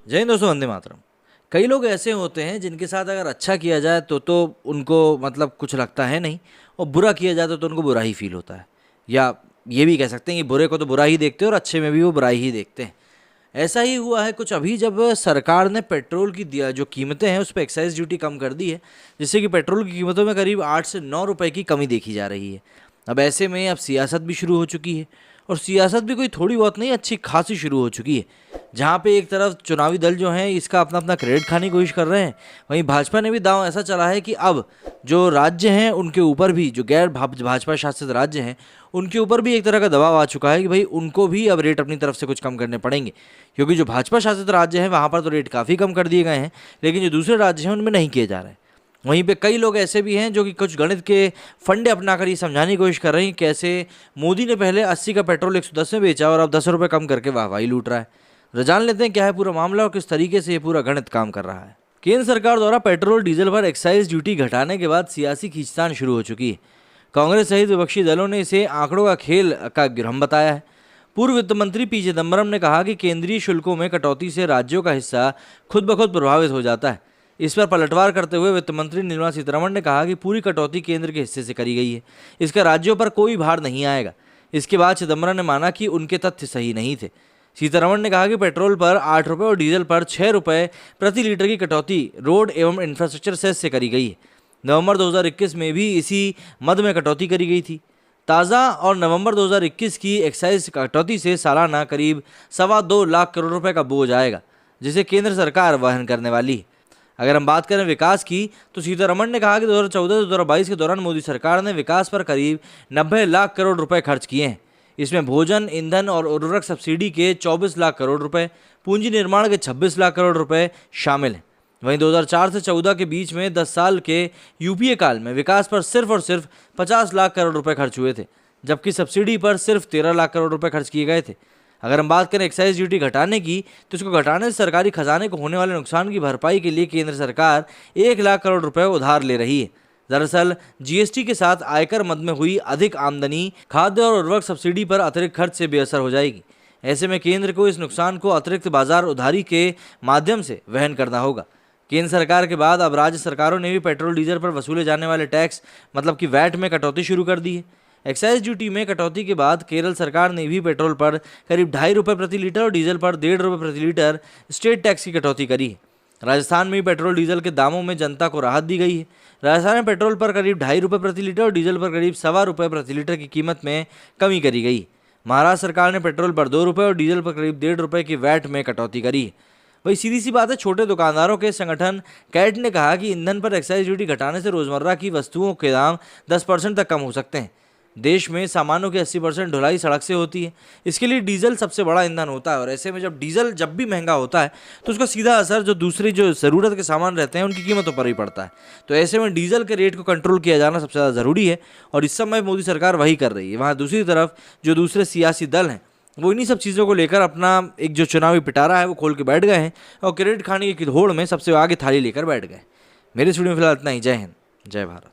जय हिंद दोस्तों, वंदे मातरम। कई लोग ऐसे होते हैं जिनके साथ अगर अच्छा किया जाए तो उनको मतलब कुछ लगता है नहीं, और बुरा किया जाए तो उनको बुरा ही फील होता है। या ये भी कह सकते हैं कि बुरे को तो बुरा ही देखते हैं और अच्छे में भी वो बुराई ही देखते हैं। ऐसा ही हुआ है कुछ अभी, जब सरकार ने पेट्रोल की दिया जो कीमतें हैं उस पर एक्साइज ड्यूटी कम कर दी है, जिससे कि पेट्रोल की कीमतों में करीब 8 से 9 रुपए की कमी देखी जा रही है। अब ऐसे में अब सियासत भी शुरू हो चुकी है, और सियासत भी कोई थोड़ी बहुत नहीं, अच्छी खासी शुरू हो चुकी है। जहाँ पे एक तरफ चुनावी दल जो हैं इसका अपना अपना क्रेडिट खाने की कोशिश कर रहे हैं, वहीं भाजपा ने भी दांव ऐसा चला है कि अब जो राज्य हैं उनके ऊपर भी, जो गैर भाजपा शासित राज्य हैं उनके ऊपर भी एक तरह का दबाव आ चुका है कि भाई उनको भी अब रेट अपनी तरफ से कुछ कम करने पड़ेंगे। क्योंकि जो भाजपा शासित राज्य हैं वहाँ पर तो रेट काफ़ी कम कर दिए गए हैं, लेकिन जो दूसरे राज्य हैं उनमें नहीं किए जा रहे हैं। वहीं पे कई लोग ऐसे भी हैं जो कि कुछ गणित के फंडे अपनाकर ये समझाने की कोशिश कर रहे हैं कि कैसे मोदी ने पहले 80 का पेट्रोल 110 में बेचा और अब 10 रुपये कम करके वाहवाही लूट रहा है। जान लेते हैं क्या है पूरा मामला और किस तरीके से ये पूरा गणित काम कर रहा है। केंद्र सरकार द्वारा पेट्रोल डीजल पर एक्साइज ड्यूटी घटाने के बाद सियासी खींचतान शुरू हो चुकी है। कांग्रेस सहित विपक्षी दलों ने इसे आंकड़ों का खेल का गिरहम बताया है। पूर्व वित्त मंत्री पी चिदम्बरम ने कहा कि केंद्रीय शुल्कों में कटौती से राज्यों का हिस्सा खुद ब खुद प्रभावित हो जाता है। इस पर पलटवार करते हुए वित्त मंत्री निर्मला सीतारमण ने कहा कि पूरी कटौती केंद्र के हिस्से से करी गई है, इसका राज्यों पर कोई भार नहीं आएगा। इसके बाद चिदम्बरम ने माना कि उनके तथ्य सही नहीं थे। सीतारमण ने कहा कि पेट्रोल पर 8 रुपये और डीजल पर 6 रुपये प्रति लीटर की कटौती रोड एवं इंफ्रास्ट्रक्चर सेस से करी गई है। नवंबर 2021 में भी इसी मद में कटौती करी गई थी। ताज़ा और नवंबर 2021 की एक्साइज कटौती से सालाना करीब 2.25 लाख करोड़ रुपए का बोझ आएगा, जिसे केंद्र सरकार वहन करने वाली है। अगर हम बात करें विकास की, तो सीतारमण ने कहा कि 2014 से 2022 के दौरान मोदी सरकार ने विकास पर करीब 90 लाख करोड़ रुपए खर्च किए हैं। इसमें भोजन, ईंधन और उर्वरक सब्सिडी के 24 लाख करोड़ रुपए, पूंजी निर्माण के 26 लाख करोड़ रुपए शामिल हैं। वहीं 2004 से 14 के बीच में 10 साल के यूपीए काल में विकास पर सिर्फ और सिर्फ 50 लाख करोड़ रुपए खर्च हुए थे, जबकि सब्सिडी पर सिर्फ 13 लाख करोड़ रुपए खर्च किए गए थे। अगर हम बात करें एक्साइज ड्यूटी घटाने की, तो इसको घटाने से सरकारी खजाने को होने वाले नुकसान की भरपाई के लिए केंद्र सरकार 1 लाख करोड़ रुपए उधार ले रही है। दरअसल जीएसटी के साथ आयकर मद में हुई अधिक आमदनी खाद्य और उर्वरक सब्सिडी पर अतिरिक्त खर्च से बेअसर हो जाएगी। ऐसे में केंद्र को इस नुकसान को अतिरिक्त बाजार उधारी के माध्यम से वहन करना होगा। केंद्र सरकार के बाद अब राज्य सरकारों ने भी पेट्रोल डीजल पर वसूले जाने वाले टैक्स मतलब कि वैट में कटौती शुरू कर दी है। एक्साइज ड्यूटी में कटौती के बाद केरल सरकार ने भी पेट्रोल पर करीब 2.5 रुपये प्रति लीटर और डीजल पर 1.5 रुपये प्रति लीटर स्टेट टैक्स की कटौती करी है। राजस्थान में भी पेट्रोल डीजल के दामों में जनता को राहत दी गई है। राजस्थान में पेट्रोल पर करीब 2.5 रुपये प्रति लीटर और डीजल पर करीब 1.25 रुपये प्रति लीटर की कीमत में कमी करी गई। महाराष्ट्र सरकार ने पेट्रोल पर 2 रुपये और डीजल पर करीब 1.5 रुपये की वैट में कटौती करी है। वही सीधी सी बात है, छोटे दुकानदारों के संगठन कैट ने कहा कि ईंधन पर एक्साइज ड्यूटी घटाने से रोजमर्रा की वस्तुओं के दाम 10% तक कम हो सकते हैं। देश में सामानों की 80% ढुलाई सड़क से होती है। इसके लिए डीजल सबसे बड़ा ईंधन होता है, और ऐसे में जब डीजल जब भी महंगा होता है तो उसका सीधा असर जो दूसरी जो ज़रूरत के सामान रहते हैं उनकी कीमतों पर ही पड़ता है। तो ऐसे में डीजल के रेट को कंट्रोल किया जाना सबसे ज़्यादा ज़रूरी है, और इस समय मोदी सरकार वही कर रही है। वहाँ दूसरी तरफ जो दूसरे सियासी दल हैं वो इन्हीं सब चीज़ों को लेकर अपना एक जो चुनावी पिटारा है वो खोल के बैठ गए हैं, और क्रेडिट खाने की होड़ में सबसे आगे थाली लेकर बैठ गए। मेरे स्टूडियो में फिलहाल इतना ही। जय हिंद, जय भारत।